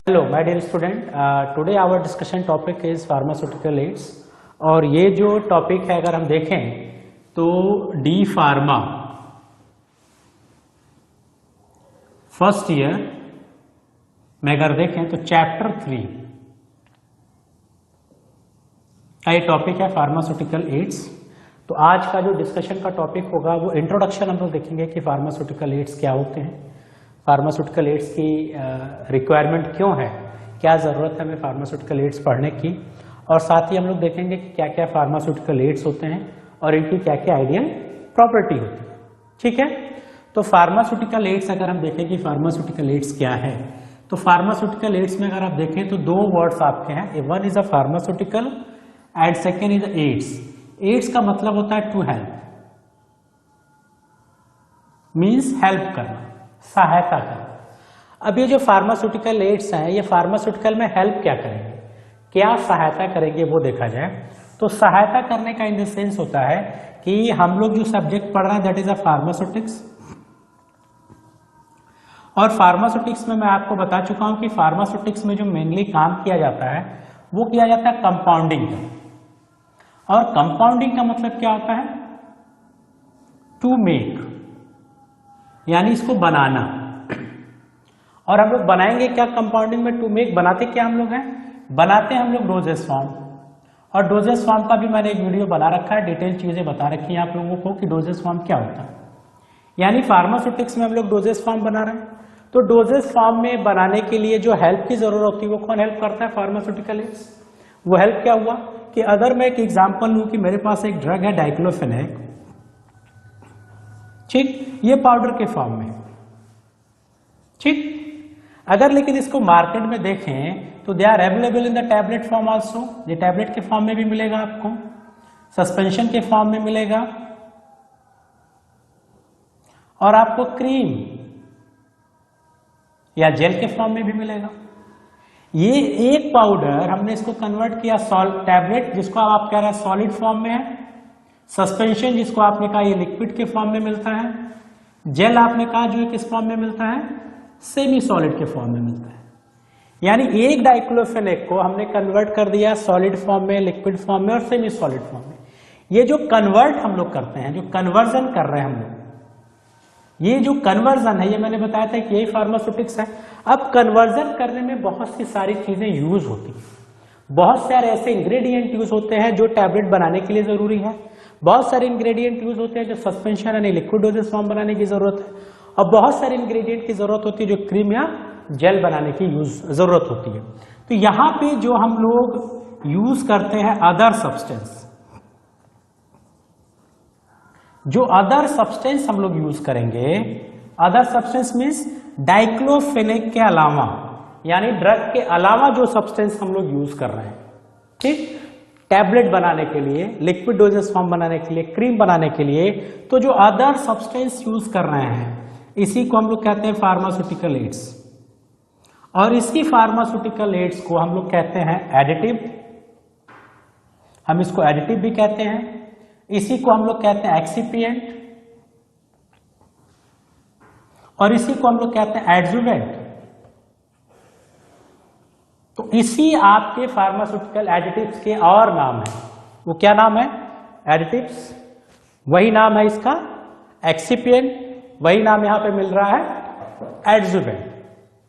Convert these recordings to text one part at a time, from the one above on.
Hello my dear student, today our discussion topic is pharmaceutical aids. और ये जो topic है अगर हम देखें तो डी फार्मा फर्स्ट ईयर में अगर देखें तो चैप्टर 3 का ये टॉपिक है फार्मास्यूटिकल एड्स। तो आज का जो डिस्कशन का टॉपिक होगा वो इंट्रोडक्शन हम लोग देखेंगे कि फार्मास्यूटिकल एड्स क्या होते हैं, फार्मास्यूटिकल एड्स की रिक्वायरमेंट क्यों है, क्या ज़रूरत है हमें फार्मास्यूटिकल एड्स पढ़ने की, और साथ ही हम लोग देखेंगे कि क्या क्या फार्मास्यूटिकल एड्स होते हैं और इनकी क्या क्या आइडियल प्रॉपर्टी होती है। ठीक है, तो फार्मास्यूटिकल एड्स अगर हम देखें कि फार्मास्यूटिकल एड्स क्या है, तो फार्मास्यूटिकल एड्स में अगर आप देखें तो दो वर्ड्स आपके हैं, one is a pharmaceutical and second is aids. Aids का मतलब होता है टू हेल्प, मीन्स हेल्प करना, सहायता करना। अब ये जो फार्मास्यूटिकल एड्स हैं ये फार्मास्यूटिकल में हेल्प क्या करेंगे, क्या सहायता करेंगे वो देखा जाए तो सहायता करने का इन द सेंस होता है कि हम लोग जो सब्जेक्ट पढ़ रहे हैं दैट इज अ फार्मास्यूटिक्स। और फार्मास्यूटिक्स में मैं आपको बता चुका हूं कि फार्मास्यूटिक्स में जो मेनली काम किया जाता है वो किया जाता है कंपाउंडिंग का। और कंपाउंडिंग का मतलब क्या होता है, टू मेक, यानी इसको बनाना। और हम लोग बनाएंगे क्या कंपाउंडिंग में, टू मेक बनाते क्या हम लोग हैं, बनाते हैं हम लोग डोजेस फॉर्म। और डोजेस फॉर्म का भी मैंने एक वीडियो बना रखा है, डिटेल चीजें बता रखी हैं आप लोगों को कि डोजेस फॉर्म क्या होता है। यानी फार्मास्यूटिक्स में हम लोग डोजेस फॉर्म बना रहे हैं, तो डोजेस फॉर्म में बनाने के लिए जो हेल्प की जरूरत होती है वो कौन हेल्प करता है, फार्मास्यूटिकल एड्स। वो हेल्प क्या हुआ कि अगर मैं एक एग्जाम्पल लूं कि मेरे पास एक ड्रग है डाइक्लोफेनेक, ठीक, ये पाउडर के फॉर्म में, ठीक, अगर लेकिन इसको मार्केट में देखें तो they are available in the tablet form also, ये टैबलेट के फॉर्म में भी मिलेगा आपको, सस्पेंशन के फॉर्म में मिलेगा, और आपको क्रीम या जेल के फॉर्म में भी मिलेगा। ये एक पाउडर हमने इसको कन्वर्ट किया टैबलेट जिसको आप कह रहे हैं सॉलिड फॉर्म में है, सस्पेंशन जिसको आपने कहा ये लिक्विड के फॉर्म में मिलता है, जेल आपने कहा जो किस फॉर्म में मिलता है, सेमी सॉलिड के फॉर्म में मिलता है। यानी एक डाइक्लोफेनेक को हमने कन्वर्ट कर दिया सॉलिड फॉर्म में, लिक्विड फॉर्म में और सेमी सॉलिड फॉर्म में। ये जो कन्वर्ट हम लोग करते हैं, जो कन्वर्जन कर रहे हैं हम लोग, ये जो कन्वर्जन है ये मैंने बताया था कि यही फार्मास्यूटिक्स है। अब कन्वर्जन करने में बहुत सी सारी चीजें यूज होती हैं, बहुत सारे ऐसे इंग्रेडिएंट यूज होते हैं जो टैबलेट बनाने के लिए जरूरी है, बहुत सारे इंग्रेडिएंट यूज होते हैं जो सस्पेंशन यानी लिक्विड डोजेस फॉर्म बनाने की जरूरत है, और बहुत सारे इंग्रेडिएंट की जरूरत होती है जो क्रीम या जेल बनाने की जरूरत होती है। तो यहां पे जो हम लोग यूज करते हैं अदर सब्सटेंस, जो अदर सब्सटेंस हम लोग यूज करेंगे, अदर सब्सटेंस मीन्स डाइक्लोफेनेक के अलावा, यानी ड्रग के अलावा जो सब्सटेंस हम लोग यूज कर रहे हैं, ठीक, टैबलेट बनाने के लिए, लिक्विड डोजेस फॉर्म बनाने के लिए, क्रीम बनाने के लिए, तो जो अदर सब्सटेंस यूज कर रहे हैं इसी को हम लोग कहते हैं फार्मास्यूटिकल एड्स। और इसी फार्मास्यूटिकल एड्स को हम लोग कहते हैं एडिटिव, हम इसको एडिटिव भी कहते हैं, इसी को हम लोग कहते हैं एक्सिपिएंट, और इसी को हम लोग कहते हैं एडजुवेंट। तो इसी आपके फार्मास्यूटिकल एडिटिव्स के और नाम है, वो क्या नाम है, एडिटिव्स, वही नाम है इसका एक्सिपिएंट, वही नाम यहां पे मिल रहा है एडजुवेंट।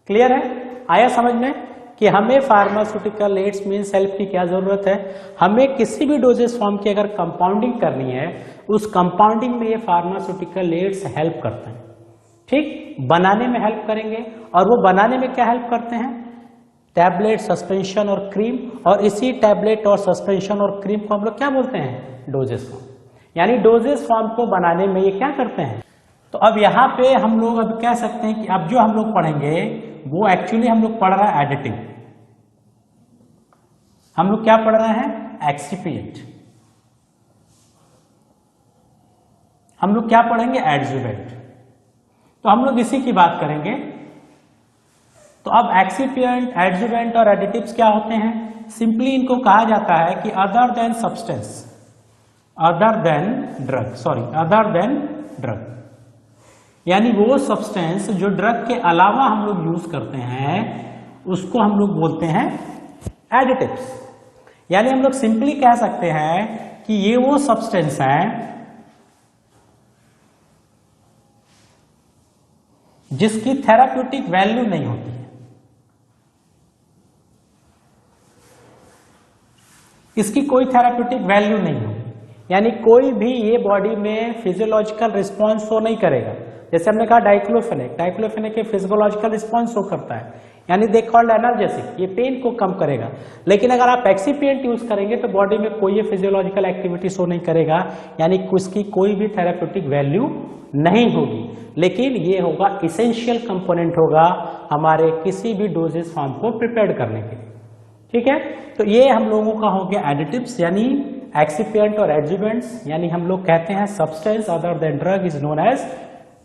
क्लियर है, आया समझ में कि हमें फार्मास्यूटिकल एड्स मीन्स हेल्प की क्या जरूरत है। हमें किसी भी डोजेस फॉर्म की अगर कंपाउंडिंग करनी है, उस कंपाउंडिंग में ये फार्मास्यूटिकल एड्स हेल्प करते हैं, ठीक, बनाने में हेल्प करेंगे। और वो बनाने में क्या हेल्प करते हैं, टैबलेट, सस्पेंशन और क्रीम, और इसी टैबलेट और सस्पेंशन और क्रीम को हम लोग क्या बोलते हैं, डोजेस फॉर्म। यानी डोजेस फॉर्म को बनाने में ये क्या करते हैं। तो अब यहाँ पे हम लोग अब कह सकते हैं कि अब जो हम लोग पढ़ेंगे वो एक्चुअली हम लोग पढ़ रहे हैं एडिटिव, हम लोग क्या पढ़ रहे हैं, एक्सिपिएंट, हम लोग क्या पढ़ेंगे, एडजुवेंट। तो हम लोग इसी की बात करेंगे। तो अब एक्सिपिएंट, एडजुवेंट और एडिटिव्स क्या होते हैं, सिंपली इनको कहा जाता है कि other than substance, other than drug, sorry other than drug, यानी वो सब्सटेंस जो ड्रग के अलावा हम लोग यूज करते हैं उसको हम लोग बोलते हैं एडिटिव्स। यानी हम लोग सिंपली कह सकते हैं कि ये वो सब्सटेंस हैं जिसकी थेराप्यूटिक वैल्यू नहीं होती है। इसकी कोई थेराप्यूटिक वैल्यू नहीं होगी, यानी कोई भी ये बॉडी में फिजियोलॉजिकल रिस्पॉन्स शो नहीं करेगा। जैसे हमने कहा डाइक्लोफेनेक ये फिजियोलॉजिकल रिस्पॉन्स शो करता है, यानी दे कॉल्ड एनाल्जेसिक, ये पेन को कम करेगा। लेकिन अगर आप एक्सिपिएंट यूज करेंगे तो बॉडी में कोई ये फिजियोलॉजिकल एक्टिविटी शो नहीं करेगा, यानी उसकी कोई भी थेराप्यूटिक वैल्यू नहीं होगी। लेकिन ये होगा इसेंशियल कंपोनेंट होगा हमारे किसी भी डोजेस फॉर्म को प्रिपेयर करने के लिए। ठीक है, तो ये हम लोगों का हो गया एडिटिव्स, यानी एक्सिपिएंट और एडजुवेंट्स, यानी हम लोग कहते हैं substance other than drug is known as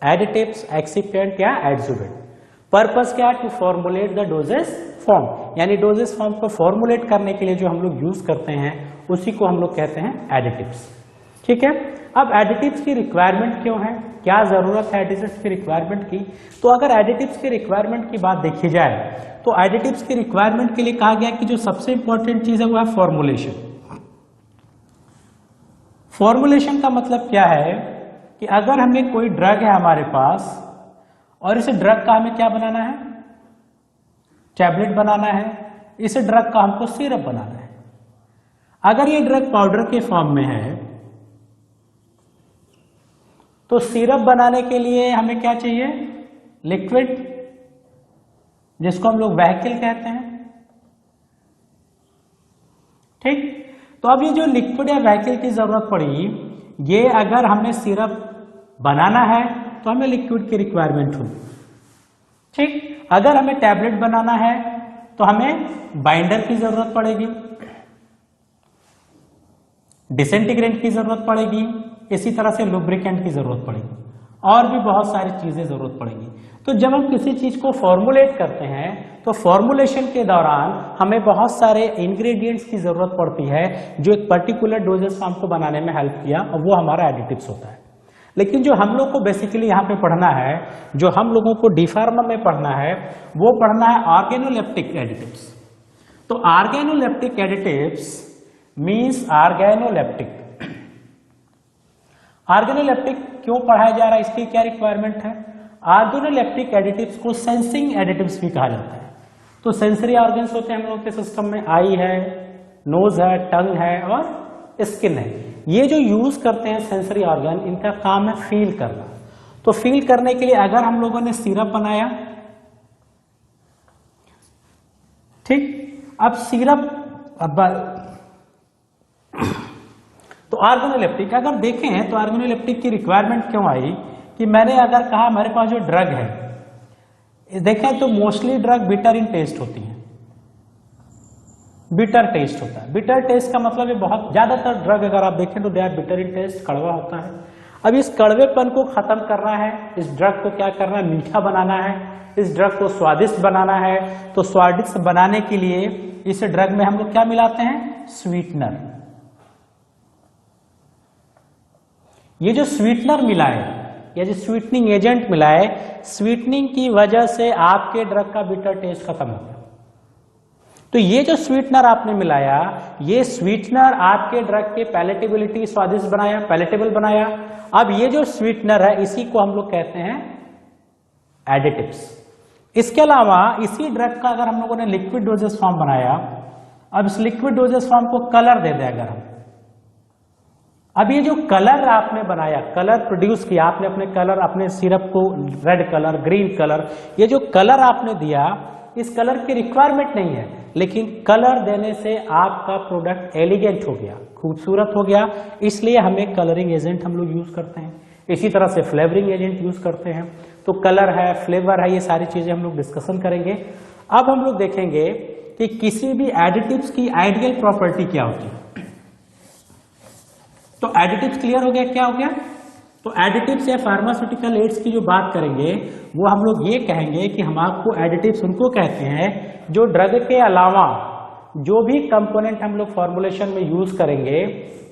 additives, excipient या एडजुवेंट। पर्पस क्या है? To formulate the doses form, यानी डोजेस फॉर्म को फॉर्मुलेट करने के लिए जो हम लोग यूज करते हैं उसी को हम लोग कहते हैं एडिटिव्स। ठीक है, अब एडिटिव्स की रिक्वायरमेंट क्यों है, क्या जरूरत है एडिटिव्स की रिक्वायरमेंट की? तो अगर एडिटिव्स की रिक्वायरमेंट की बात देखी जाए तो एडिटिव्स की रिक्वायरमेंट के लिए कहा गया कि जो सबसे इंपॉर्टेंट चीज है वो है फॉर्मुलेशन। फॉर्मुलेशन का मतलब क्या है कि अगर हमें कोई ड्रग है हमारे पास और इस ड्रग का हमें क्या बनाना है, टैबलेट बनाना है, इस ड्रग का हमको सिरप बनाना है। अगर ये ड्रग पाउडर के फॉर्म में है तो सिरप बनाने के लिए हमें क्या चाहिए, लिक्विड, जिसको हम लोग व्हीकल कहते हैं। ठीक, तो अब ये जो लिक्विड या व्हीकल की जरूरत पड़ी, ये अगर हमें सिरप बनाना है तो हमें लिक्विड की रिक्वायरमेंट होगी। ठीक, अगर हमें टैबलेट बनाना है तो हमें बाइंडर की जरूरत पड़ेगी, डिसइंटीग्रेंट की जरूरत पड़ेगी, इसी तरह से लुब्रिकेंट की जरूरत पड़ेगी, और भी बहुत सारी चीजें जरूरत पड़ेगी। तो जब हम किसी चीज को फॉर्मुलेट करते हैं तो फॉर्मुलेशन के दौरान हमें बहुत सारे इंग्रेडिएंट्स की जरूरत पड़ती है जो एक पर्टिकुलर डोजेस फॉर्म को बनाने में हेल्प किया, और वो हमारा एडिटिव्स होता है। लेकिन जो हम लोग को बेसिकली यहाँ पे पढ़ना है, जो हम लोगों को डी फार्मा में पढ़ना है, वो पढ़ना है ऑर्गेनोलेप्टिक एडिटिव्स। तो organoleptic additives means organoleptic. Organoleptic क्यों पढ़ाया जा रहा है, इसकी क्या रिक्वायरमेंट है? ऑर्गेनोलेप्टिक एडिटिव्स को सेंसिंग एडिटिव्स भी कहा जाता है। तो सेंसरी ऑर्गन्स होते हैं हम लोग के सिस्टम में, आई है, नोज है, टंग है और स्किन है। ये जो यूज करते हैं सेंसरी ऑर्गन, इनका काम है फील करना। तो फील करने के लिए अगर हम लोगों ने सिरप बनाया, ठीक, अब सिरप तो ऑर्गेनोलेप्टिक अगर देखें तो ऑर्गेनोलेप्टिक की रिक्वायरमेंट क्यों आई कि मैंने अगर कहा हमारे पास जो ड्रग है, देखें तो mostly drug bitter in taste होती है, बिटर टेस्ट होता है। बिटर टेस्ट का मतलब ये बहुत ज्यादातर ड्रग अगर आप देखें तो they are bitter in taste, कड़वा होता है। अब इस कड़वेपन को खत्म करना है, इस ड्रग को क्या करना है, मीठा बनाना है, इस ड्रग को स्वादिष्ट बनाना है। तो स्वादिष्ट बनाने के लिए इस ड्रग में हम लोग क्या मिलाते हैं, स्वीटनर। ये जो स्वीटनर मिला है या जो स्वीटनिंग एजेंट मिला है, स्वीटनिंग की वजह से आपके ड्रग का बिटर टेस्ट खत्म हो गया। तो ये जो स्वीटनर आपने मिलाया, ये स्वीटनर आपके ड्रग के पैलेटेबिलिटी स्वादिष्ट बनाया, पैलेटेबल बनाया। अब ये जो स्वीटनर है इसी को हम लोग कहते हैं एडिटिव्स। इसके अलावा इसी ड्रग का अगर हम लोगों ने लिक्विड डोजेस फॉर्म बनाया, अब इस लिक्विड डोजेस फॉर्म को कलर दे दें अगर हम, अब ये जो कलर आपने बनाया, कलर प्रोड्यूस किया आपने, अपने कलर, अपने सिरप को रेड कलर, ग्रीन कलर, ये जो कलर आपने दिया, इस कलर की रिक्वायरमेंट नहीं है, लेकिन कलर देने से आपका प्रोडक्ट एलिगेंट हो गया, खूबसूरत हो गया, इसलिए हमें कलरिंग एजेंट हम लोग यूज करते हैं। इसी तरह से फ्लेवरिंग एजेंट यूज करते हैं। तो कलर है, फ्लेवर है, ये सारी चीजें हम लोग डिस्कशन करेंगे। अब हम लोग देखेंगे कि किसी भी एडिटिव्स की आइडियल प्रॉपर्टी क्या होती है। तो एडिटिव्स क्लियर हो गया, क्या हो गया? तो एडिटिव्स या फार्मास्यूटिकल एड्स की जो बात करेंगे वो हम लोग ये कहेंगे कि हम आपको एडिटिव्स उनको कहते हैं जो ड्रग के अलावा जो भी कंपोनेंट हम लोग फॉर्मुलेशन में यूज करेंगे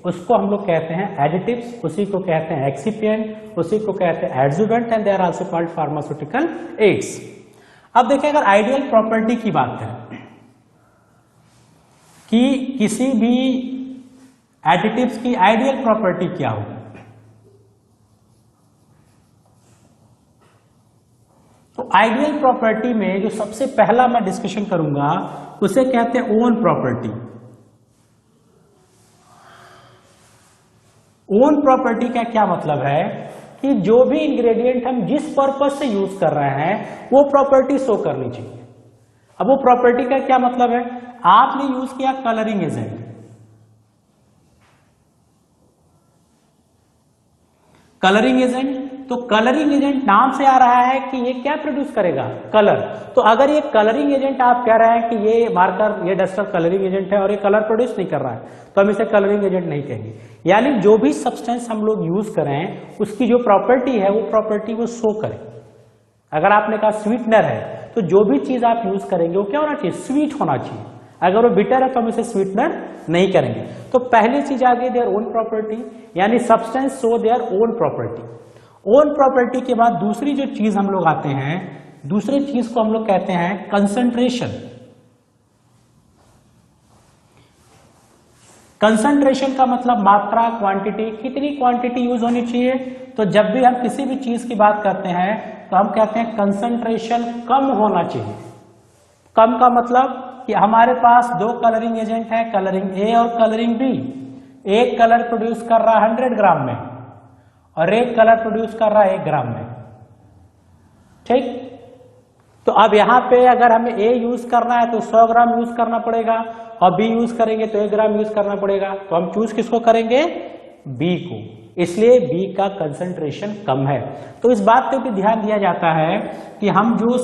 उसको हम लोग कहते हैं एडिटिव्स, उसी को कहते हैं एक्सिपिएंट, उसी को कहते हैं adjuvant, and they are also called pharmaceutical aids. अब देखिए, अगर आइडियल प्रॉपर्टी की बात करें कि किसी भी एडिटिव्स की आइडियल प्रॉपर्टी क्या होगी, तो आइडियल प्रॉपर्टी में जो सबसे पहला मैं डिस्कशन करूंगा उसे कहते हैं ओन प्रॉपर्टी। ओन प्रॉपर्टी का क्या मतलब है कि जो भी इंग्रेडिएंट हम जिस पर्पज से यूज कर रहे हैं वो प्रॉपर्टी शो करनी चाहिए। अब वो प्रॉपर्टी का क्या मतलब है, आपने यूज किया कलरिंग एजेंट, कलरिंग एजेंट, तो कलरिंग एजेंट नाम से आ रहा है कि ये क्या प्रोड्यूस करेगा, कलर। तो अगर ये कलरिंग एजेंट आप कह रहे हैं कि ये मार्कर, ये डस्टर कलरिंग एजेंट है और ये कलर प्रोड्यूस नहीं कर रहा है, तो हम इसे कलरिंग एजेंट नहीं कहेंगे। यानी जो भी सब्सटेंस हम लोग यूज करें उसकी जो प्रॉपर्टी है वो प्रॉपर्टी वो शो करे। अगर आपने कहा स्वीटनर है, तो जो भी चीज आप यूज करेंगे वो क्या होना चाहिए, स्वीट होना चाहिए। अगर वो बिटर है तो हम इसे स्वीटनर नहीं करेंगे। तो पहली चीज आ गई देयर ओन प्रॉपर्टी, यानी substance show their own property. Own property के बाद दूसरी जो चीज हम लोग आते हैं, दूसरी चीज को हम लोग कहते हैं कंसंट्रेशन। कंसंट्रेशन का मतलब मात्रा, क्वांटिटी, कितनी क्वांटिटी यूज होनी चाहिए। तो जब भी हम किसी भी चीज की बात करते हैं तो हम कहते हैं कंसंट्रेशन कम होना चाहिए। कम का मतलब कि हमारे पास दो कलरिंग एजेंट है, कलरिंग ए और कलरिंग बी। एक कलर प्रोड्यूस कर रहा है 100 ग्राम में और एक कलर प्रोड्यूस कर रहा है 1 ग्राम में, ठीक। तो अब यहां पे अगर हमें ए यूज करना है तो 100 ग्राम यूज करना पड़ेगा और बी यूज करेंगे तो 1 ग्राम यूज करना पड़ेगा। तो हम चूज किसको करेंगे, बी को, इसलिए बी का कंसंट्रेशन कम है। तो इस बात पे भी ध्यान दिया जाता है कि हम जो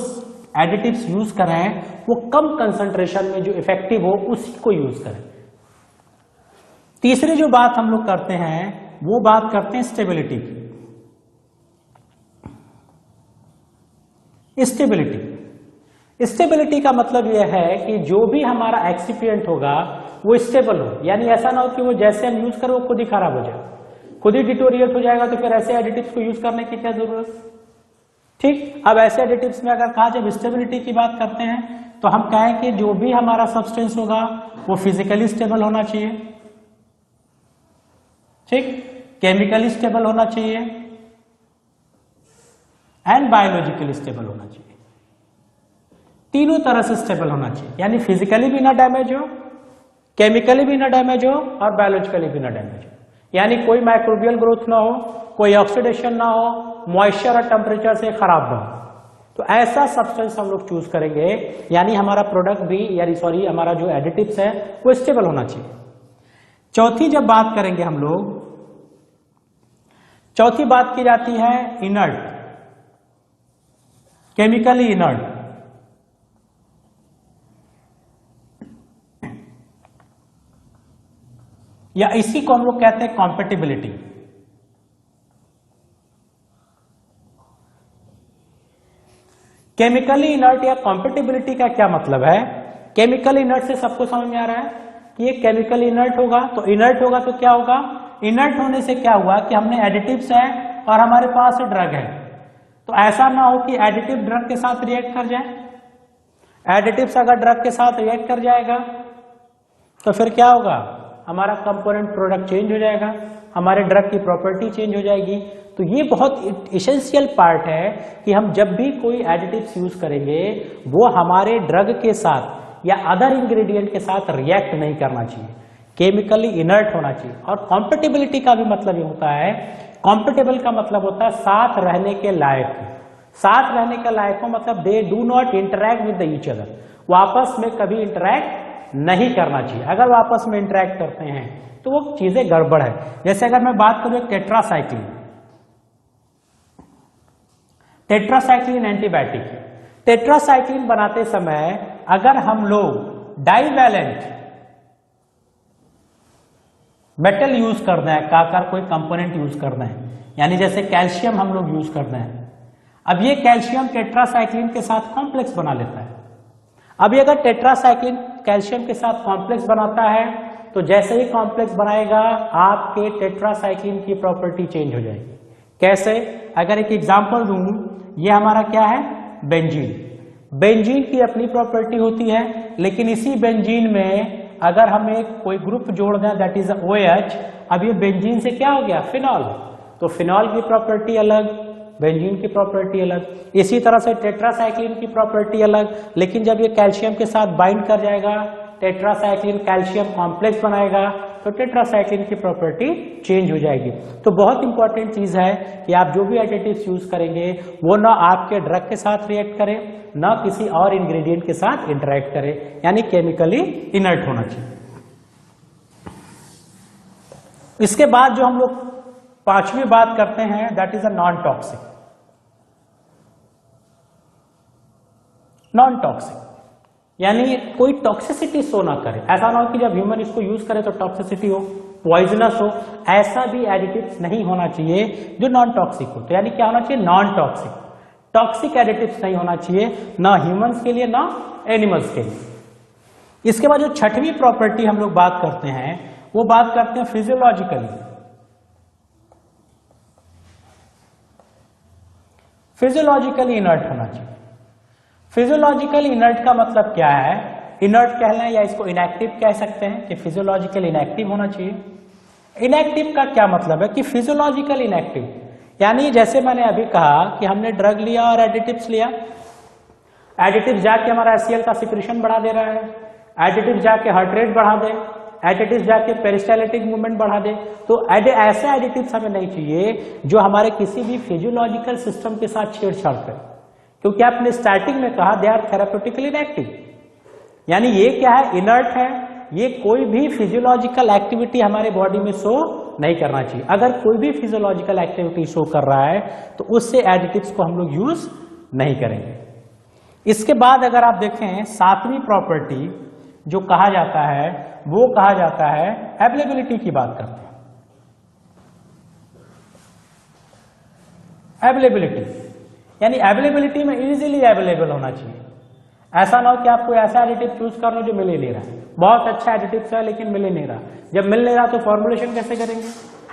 एडिटिव्स यूज करें वो कम कंसंट्रेशन में जो इफेक्टिव हो उसी को यूज करें। तीसरी जो बात हम लोग करते हैं वो बात करते हैं स्टेबिलिटी की। स्टेबिलिटी का मतलब यह है कि जो भी हमारा एक्सिपिएंट होगा वो स्टेबल हो, यानी ऐसा ना हो कि वो जैसे हम यूज करें वो खुद ही खराब हो जाए, खुद ही डिटोरिएट हो जाएगा। तो फिर ऐसे एडिटिव्स को यूज करने की क्या जरूरत, ठीक। अब ऐसे एडिटिव्स में अगर कहा जब स्टेबिलिटी की बात करते हैं तो हम कहें कि जो भी हमारा सब्सटेंस होगा वो फिजिकली स्टेबल होना चाहिए, ठीक, केमिकली स्टेबल होना चाहिए एंड बायोलॉजिकली स्टेबल होना चाहिए। तीनों तरह से स्टेबल होना चाहिए, यानी फिजिकली भी ना डैमेज हो, केमिकली भी ना डैमेज हो और बायोलॉजिकली भी ना डैमेज हो। यानी कोई माइक्रोबियल ग्रोथ ना हो, कोई ऑक्सीडेशन ना हो, मॉइस्चर और टेम्परेचर से खराब ना हो। तो ऐसा सब्सटेंस हम लोग चूज करेंगे, यानी हमारा प्रोडक्ट भी, यानी सॉरी हमारा जो एडिटिव्स है वो स्टेबल होना चाहिए। चौथी जब बात करेंगे हम लोग, चौथी बात की जाती है इनर्ट, केमिकली इनर्ट। या इसी को हम लोग कहते हैं कॉम्पेटिबिलिटी। केमिकली इनर्ट या कॉम्पेटिबिलिटी का क्या मतलब है, केमिकली इनर्ट से सबको समझ में आ रहा है कि ये केमिकली इनर्ट होगा। तो इनर्ट होगा तो क्या होगा, इनर्ट होने से क्या हुआ कि हमने एडिटिव्स है और हमारे पास ड्रग है, तो ऐसा ना हो कि एडिटिव ड्रग के साथ रिएक्ट कर जाए। एडिटिव्स अगर ड्रग के साथ रिएक्ट कर जाएगा तो फिर क्या होगा, हमारा कंपोनेंट प्रोडक्ट चेंज हो जाएगा, हमारे ड्रग की प्रॉपर्टी चेंज हो जाएगी। तो ये बहुत एसेंशियल पार्ट है कि हम जब भी कोई एडिटिव्स यूज करेंगे वो हमारे ड्रग के साथ या अदर इंग्रेडिएंट के साथ रिएक्ट नहीं करना चाहिए, केमिकली इनर्ट होना चाहिए। और कॉम्पेटिबिलिटी का भी मतलब ये होता है, कॉम्पेटेबल का मतलब होता है साथ रहने के लायक। साथ रहने के लायक को मतलब they do not interact with each other, वो आपस में कभी इंटरैक्ट नहीं करना चाहिए। अगर वो आपस में इंटरैक्ट करते हैं तो वो चीजें गड़बड़ है। जैसे अगर मैं बात करूं टेट्रासाइक्लिन, टेट्रासाइक्लिन एंटीबायोटिक, टेट्रासाइक्लिन बनाते समय अगर हम लोग डाइवैलेंट मेटल यूज करना है, काकर कोई कंपोनेंट यूज करना है, यानी जैसे कैल्शियम हम लोग यूज करना है। अब ये कैल्शियम टेट्रासाइक्लिन के साथ कॉम्प्लेक्स बना लेता है। अब ये अगर टेट्रासाइक्लिन कैल्शियम के साथ कॉम्प्लेक्स बनाता है तो जैसे ही कॉम्प्लेक्स बनाएगा आपके टेट्रासाइक्लिन की प्रॉपर्टी चेंज हो जाएगी। कैसे, अगर एक एग्जांपल दूं, ये हमारा क्या है, बेंजीन। बेंजीन की अपनी प्रॉपर्टी होती है, लेकिन इसी बेंजीन में अगर हम एक कोई ग्रुप जोड़ दें दैट इज OH, अब ये बेंजीन से क्या हो गया, फिनॉल, तो फिनॉल की प्रॉपर्टी अलग, बेंजीन की प्रॉपर्टी अलग। इसी तरह से टेट्रासाइक्लिन की प्रॉपर्टी अलग, लेकिन जब ये कैल्शियम के साथ बाइंड कर जाएगा, टेट्रासाइक्लिन कैल्शियम कॉम्प्लेक्स बनाएगा, तो टेट्रासाइक्लिन की प्रॉपर्टी चेंज हो जाएगी। तो बहुत इंपॉर्टेंट चीज है कि आप जो भी एडिटिव्स यूज करेंगे वो ना आपके ड्रग के साथ रिएक्ट करे, ना किसी और इंग्रेडिएंट के साथ इंटरेक्ट करे, यानी केमिकली इनर्ट होना चाहिए। इसके बाद जो हम लोग पांचवी बात करते हैं that is a non toxic. Non toxic यानी कोई टॉक्सिसिटी शो ना करे, ऐसा ना हो कि जब ह्यूमन इसको यूज करे तो टॉक्सिसिटी हो, पॉइजनस हो, ऐसा भी एडिटिव्स नहीं होना चाहिए जो नॉन टॉक्सिक हो। तो यानी क्या होना चाहिए, नॉन टॉक्सिक, टॉक्सिक एडिटिव्स नहीं होना चाहिए, ना ह्यूमंस के लिए ना एनिमल्स के लिए। इसके बाद जो छठवीं प्रॉपर्टी हम लोग बात करते हैं वो बात करते हैं फिजियोलॉजिकली। फिजियोलॉजिकली इनर्ट होना चाहिए। फिजियोलॉजिकल इनर्ट का मतलब क्या है, इनर्ट कहना है या इसको इनएक्टिव कह सकते हैं कि फिजियोलॉजिकल इनएक्टिव होना चाहिए। इनएक्टिव का क्या मतलब है कि फिजियोलॉजिकल इनएक्टिव यानी जैसे मैंने अभी कहा कि हमने ड्रग लिया और एडिटिव्स लिया, एडिटिव्स जाके हमारा HCl का सिक्रेशन बढ़ा दे रहा है, एडिटिव्स जाके हार्ट रेट बढ़ा दे, एडिटिव्स जाके पेरिस्टाल्टिक मूवमेंट बढ़ा दे, तो ऐसे एडिटिव्स हमें नहीं चाहिए जो हमारे किसी भी फिजियोलॉजिकल सिस्टम के साथ छेड़छाड़ करे, क्योंकि आपने स्टार्टिंग में कहा दे आर थेराप्यूटिकली इनएक्टिव, यानी ये क्या है, इनर्ट है, ये कोई भी फिजियोलॉजिकल एक्टिविटी हमारे बॉडी में शो नहीं करना चाहिए। अगर कोई भी फिजियोलॉजिकल एक्टिविटी शो कर रहा है तो उससे एडिटिव्स को हम लोग यूज नहीं करेंगे। इसके बाद अगर आप देखें सातवीं प्रॉपर्टी जो कहा जाता है वो कहा जाता है अवेलेबिलिटी की बात करते हैं। अवेलेबिलिटी यानी अवेलेबिलिटी में इजीली अवेलेबल होना चाहिए। ऐसा ना हो कि आप कोई ऐसा एडिटिव चूज कर लो जो मिल ही नहीं रहा है, बहुत अच्छा एडिटिव है लेकिन मिल ही नहीं रहा, जब मिल नहीं रहा तो फॉर्मुलेशन कैसे करेंगे।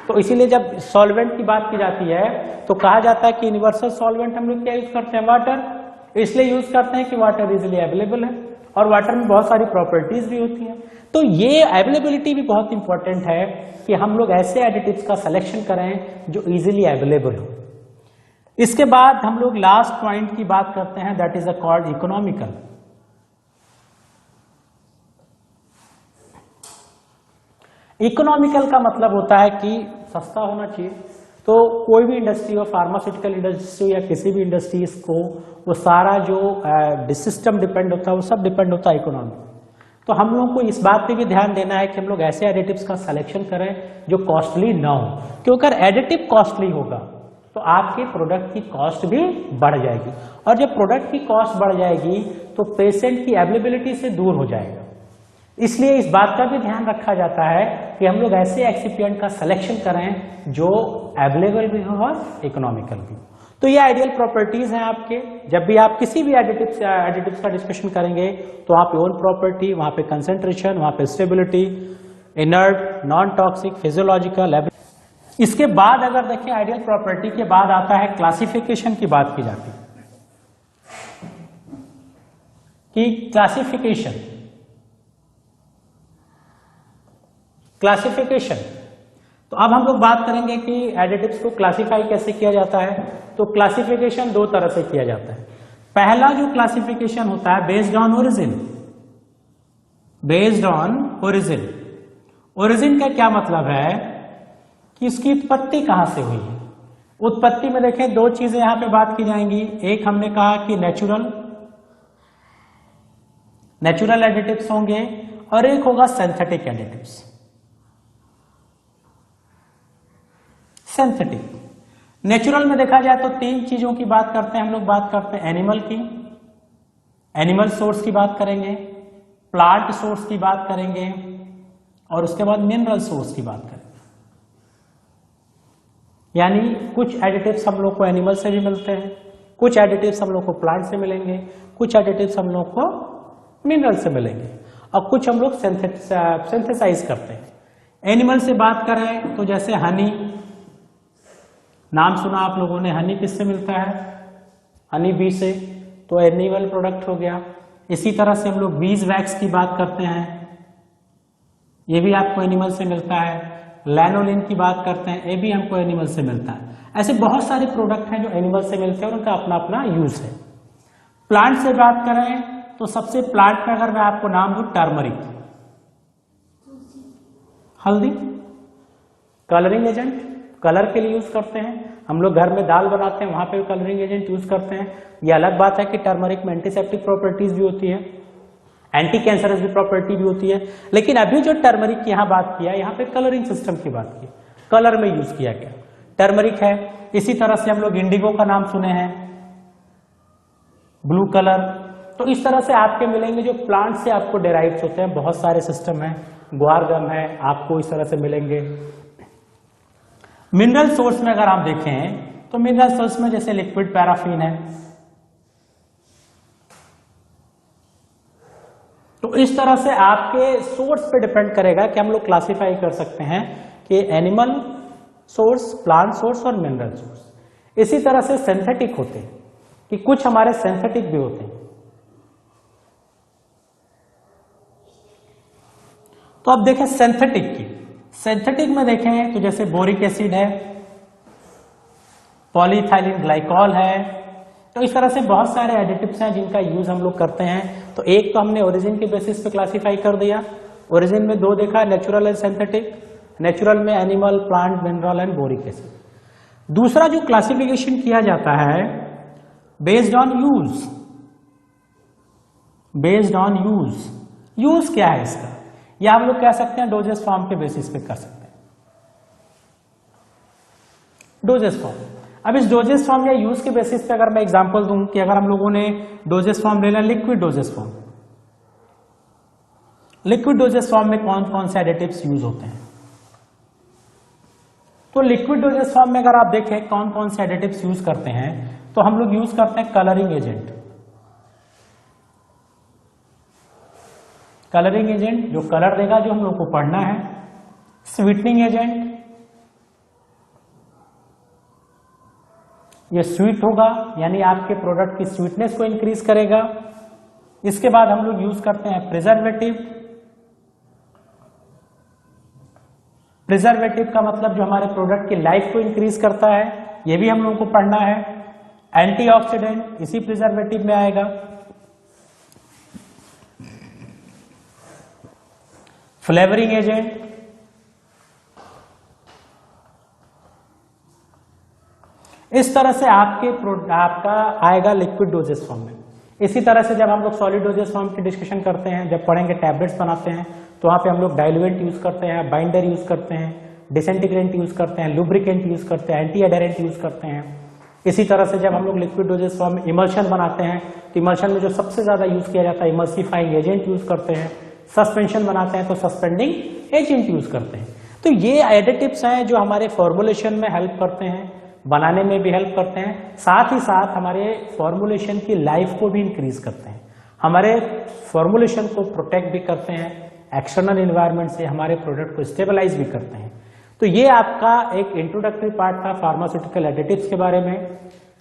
तो इसीलिए जब सॉल्वेंट की बात की जाती है तो कहा जाता है कि यूनिवर्सल सॉल्वेंट हम लोग क्या यूज करते हैं, वाटर, इसलिए यूज करते हैं कि वाटर इजीली अवेलेबल है और वाटर में बहुत सारी प्रॉपर्टीज भी होती हैं। तो ये अवेलेबिलिटी भी बहुत इंपॉर्टेंट है कि हम लोग ऐसे एडिटिव्स का सिलेक्शन करें जो इजीली अवेलेबल हो। इसके बाद हम लोग लास्ट पॉइंट की बात करते हैं that is called economical. Economical का मतलब होता है कि सस्ता होना चाहिए। तो कोई भी इंडस्ट्री हो, फार्मास्यूटिकल इंडस्ट्री या किसी भी इंडस्ट्रीज को, वो सारा जो सिस्टम डिपेंड होता है वो सब डिपेंड होता है इकोनॉमी। तो हम लोगों को इस बात पे भी ध्यान देना है कि हम लोग ऐसे एडिटिव्स का सिलेक्शन करें जो कॉस्टली ना हो, क्योंकि अगर एडिटिव कॉस्टली होगा तो आपके प्रोडक्ट की कॉस्ट भी बढ़ जाएगी, और जब प्रोडक्ट की कॉस्ट बढ़ जाएगी तो पेशेंट की अवेलेबिलिटी से दूर हो जाएगा। इसलिए इस बात का भी ध्यान रखा जाता है कि हम लोग ऐसे एक्सिपिएंट का सिलेक्शन करें जो अवेलेबल भी हो और इकोनॉमिकल भी हो। तो ये आइडियल प्रॉपर्टीज हैं आपके। जब भी आप किसी भी एडिटिव्स का डिस्कशन करेंगे तो वहां पे ओन प्रॉपर्टी, वहां पे कंसेंट्रेशन, वहां पे stability, inert, non toxic, physiological. इसके बाद अगर देखें आइडियल प्रॉपर्टी के बाद आता है क्लासिफिकेशन की बात की जाती है कि क्लासिफिकेशन। तो अब हम लोग बात करेंगे कि एडिटिव्स को क्लासिफाई कैसे किया जाता है। तो क्लासिफिकेशन दो तरह से किया जाता है। पहला जो क्लासिफिकेशन होता है based on origin. Based on origin, origin का क्या मतलब है कि इसकी उत्पत्ति कहां से हुई है। उत्पत्ति में देखें दो चीजें यहां पे बात की जाएंगी। एक हमने कहा कि नेचुरल एडिटिव्स होंगे और एक होगा सिंथेटिक एडिटिव्स। सिंथेटिक, नेचुरल में देखा जाए तो तीन चीजों की बात करते हैं हम लोग। बात करते हैं एनिमल की, एनिमल सोर्स की बात करेंगे, प्लांट सोर्स की बात करेंगे और उसके बाद मिनरल सोर्स की बात करेंगे। यानी कुछ एडिटिव्स हम लोग को एनिमल से भी मिलते हैं, कुछ एडिटिव्स हम लोग को प्लांट से मिलेंगे, कुछ एडिटिव्स हम लोग को मिनरल से मिलेंगे और कुछ हम लोग सिंथेसाइज करते हैं। एनिमल से बात करें तो जैसे हनी, नाम सुना आप लोगों ने, हनी किससे मिलता है, हनी बी से। तो एनिमल प्रोडक्ट हो गया। इसी तरह से हम लोग बीज वैक्स की बात करते हैं, ये भी आपको एनिमल से मिलता है। लैनोलिन की बात करते हैं, ये भी हमको एनिमल से मिलता है। ऐसे बहुत सारे प्रोडक्ट हैं जो एनिमल से मिलते हैं और उनका अपना अपना यूज है। प्लांट से बात करें तो सबसे प्लांट में अगर मैं आपको नाम दूं, टर्मरिक, हल्दी, कलरिंग एजेंट, कलर के लिए यूज करते हैं। हम लोग घर में दाल बनाते हैं, वहां पे भी कलरिंग एजेंट यूज करते हैं। ये अलग बात है कि टर्मरिक में एंटीसेप्टिक प्रॉपर्टीज भी होती है, एंटी कैंसरस भी प्रॉपर्टी भी होती है। लेकिन अभी जो टर्मरिक की यहाँ बात किया, यहाँ पे कलरिंग सिस्टम की बात की, कलर में यूज किया गया टर्मरिक है। इसी तरह से हम लोग इंडिगो का नाम सुने हैं, ब्लू कलर। तो इस तरह से आपके मिलेंगे जो प्लांट से आपको डेराइव्स होते हैं, बहुत सारे सिस्टम है, ग्वार गम है, आपको इस तरह से मिलेंगे। मिनरल सोर्स में अगर आप देखें तो मिनरल सोर्स में जैसे लिक्विड पैराफिन है। तो इस तरह से आपके सोर्स पे डिपेंड करेगा कि हम लोग क्लासिफाई कर सकते हैं कि एनिमल सोर्स, प्लांट सोर्स और मिनरल सोर्स। इसी तरह से सिंथेटिक होते हैं कि कुछ हमारे सिंथेटिक भी होते हैं। तो अब देखें सिंथेटिक की, सिंथेटिक में देखें तो जैसे बोरिक एसिड है, पॉलीइथाइलिन ग्लाइकॉल है। तो इस तरह से बहुत सारे एडिटिव्स हैं जिनका यूज हम लोग करते हैं। तो एक तो हमने ओरिजिन के बेसिस पे क्लासिफाई कर दिया, ओरिजिन में दो देखा, नेचुरल एंड सिंथेटिक। नेचुरल में animal, plant, mineral and boric acid. दूसरा जो क्लासिफिकेशन किया जाता है based on use, based on use. Use क्या है इसका, या हम लोग कह सकते हैं डोजेस फॉर्म के बेसिस पे कर सकते हैं, डोजेस फॉर्म। अब इस डोजेस फॉर्म या यूज के बेसिस पे अगर मैं एग्जांपल दूं कि अगर हम लोगों ने डोजेस फॉर्म लेना, liquid dosage form, liquid dosage form में कौन कौन से एडिटिव्स यूज होते हैं। तो लिक्विड डोजेस फॉर्म में अगर आप देखें कौन कौन से एडिटिव्स यूज करते हैं, तो हम लोग यूज करते हैं कलरिंग एजेंट। कलरिंग एजेंट जो कलर देगा, जो हम लोग को पढ़ना है। स्वीटनिंग एजेंट, ये स्वीट होगा, यानी आपके प्रोडक्ट की स्वीटनेस को इंक्रीज करेगा। इसके बाद हम लोग यूज करते हैं प्रिजर्वेटिव। प्रिजर्वेटिव का मतलब जो हमारे प्रोडक्ट की लाइफ को इंक्रीज करता है, ये भी हम लोगों को पढ़ना है। एंटीऑक्सीडेंट इसी प्रिजर्वेटिव में आएगा। फ्लेवरिंग एजेंट, इस तरह से आपका आएगा लिक्विड डोजेस फॉर्म में। इसी तरह से जब हम लोग सॉलिड डोजेस फॉर्म की डिस्कशन करते हैं, जब पढ़ेंगे टैबलेट्स बनाते हैं, तो वहां पे हम लोग डाइल्यूएंट यूज करते हैं, बाइंडर यूज करते हैं, डिसइंटीग्रेंट यूज करते हैं, लुब्रिकेंट यूज करते हैं, एंटी एडहेरेंट यूज करते हैं। इसी तरह से जब हम लोग लिक्विड डोजेस फॉर्म में इमल्शन बनाते हैं, तो इमल्शन में जो सबसे ज्यादा यूज किया जाता है इमल्सिफाइंग एजेंट यूज करते हैं। सस्पेंशन बनाते हैं तो सस्पेंडिंग एजेंट यूज करते हैं। तो ये एडिटिव्स हैं जो हमारे फॉर्मुलेशन में हेल्प करते हैं, बनाने में भी हेल्प करते हैं, साथ ही साथ हमारे फॉर्मुलेशन की लाइफ को भी इंक्रीज करते हैं, हमारे फॉर्मुलेशन को प्रोटेक्ट भी करते हैं, एक्सटर्नल एनवायरनमेंट से हमारे प्रोडक्ट को स्टेबलाइज भी करते हैं। तो ये आपका एक इंट्रोडक्टरी पार्ट था फार्मास्यूटिकल एडिटिव्स के बारे में,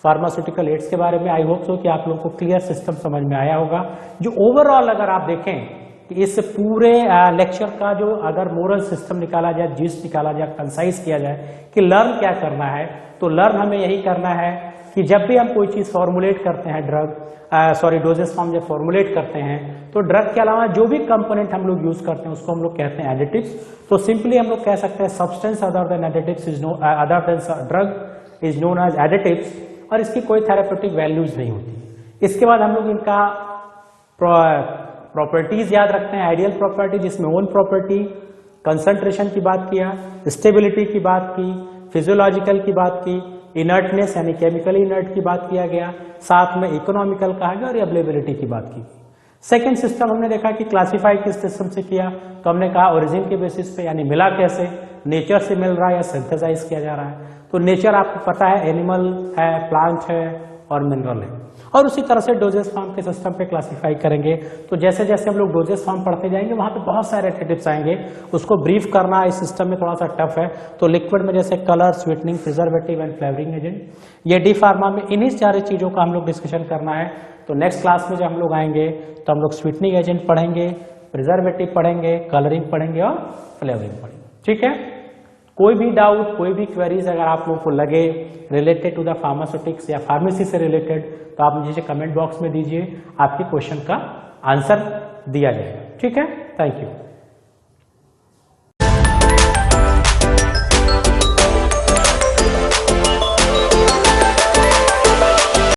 फार्मास्यूटिकल एड्स के बारे में। आई होप सो कि आप लोगों को क्लियर सिस्टम समझ में आया होगा। जो ओवरऑल अगर आप देखें कि इस पूरे लेक्चर का जो अगर मोरल सिस्टम निकाला जाए, जिस्ट निकाला जाए, कंसाइज किया जाए कि लर्न क्या करना है, तो लर्न हमें यही करना है कि जब भी हम कोई चीज फॉर्मुलेट करते हैं, डोजेस फॉर्म जब फॉर्मुलेट करते हैं, तो ड्रग के अलावा जो भी कंपोनेंट हम लोग यूज करते हैं उसको हम लोग कहते हैं एडिटिव्स। तो सिंपली हम लोग कह सकते हैं substance other than additives is other than drug is known as additives, और इसकी कोई थेरेपेटिक वैल्यूज नहीं होती। इसके बाद हम लोग इनका प्रॉपर्टीज याद रखते हैं, आइडियल प्रॉपर्टी जिसमें ओन प्रॉपर्टी, कंसंट्रेशन की बात किया, स्टेबिलिटी की बात की, फिजियोलॉजिकल की बात की, इनर्टनेस यानी केमिकली इनर्ट की बात किया गया, साथ में इकोनॉमिकल कहा गया और अवेलेबिलिटी की बात की। सेकेंड सिस्टम हमने देखा कि क्लासिफाई किस सिस्टम से किया, तो हमने कहा ओरिजिन के बेसिस पे, यानी मिला कैसे, नेचर से मिल रहा है या सिंथेसाइज किया जा रहा है। तो नेचर आपको पता है, एनिमल है, प्लांट है और मिनरल है। और उसी तरह से डोजेस फॉर्म के सिस्टम पे क्लासिफाई करेंगे। तो जैसे जैसे हम लोग डोजेस फॉर्म पढ़ते जाएंगे वहां पे बहुत सारे एडिटिव्स आएंगे, उसको ब्रीफ करना इस सिस्टम में थोड़ा सा टफ है। तो लिक्विड में जैसे colour, sweetening, preservative and flavouring agent, ये डी फार्मा में इन्हीं सारी चीजों का हम लोग डिस्कशन करना है। तो नेक्स्ट क्लास में जब हम लोग आएंगे तो हम लोग स्वीटनिंग एजेंट पढ़ेंगे, प्रिजर्वेटिव पढ़ेंगे, कलरिंग पढ़ेंगे और फ्लेवरिंग पढ़ेंगे। ठीक है, कोई भी डाउट, कोई भी क्वेरीज अगर आप लोगों को लगे रिलेटेड टू द फार्मास्यूटिक्स या फार्मेसी से रिलेटेड, तो आप मुझे कमेंट बॉक्स में दीजिए, आपके क्वेश्चन का आंसर दिया जाएगा। ठीक है, थैंक यू।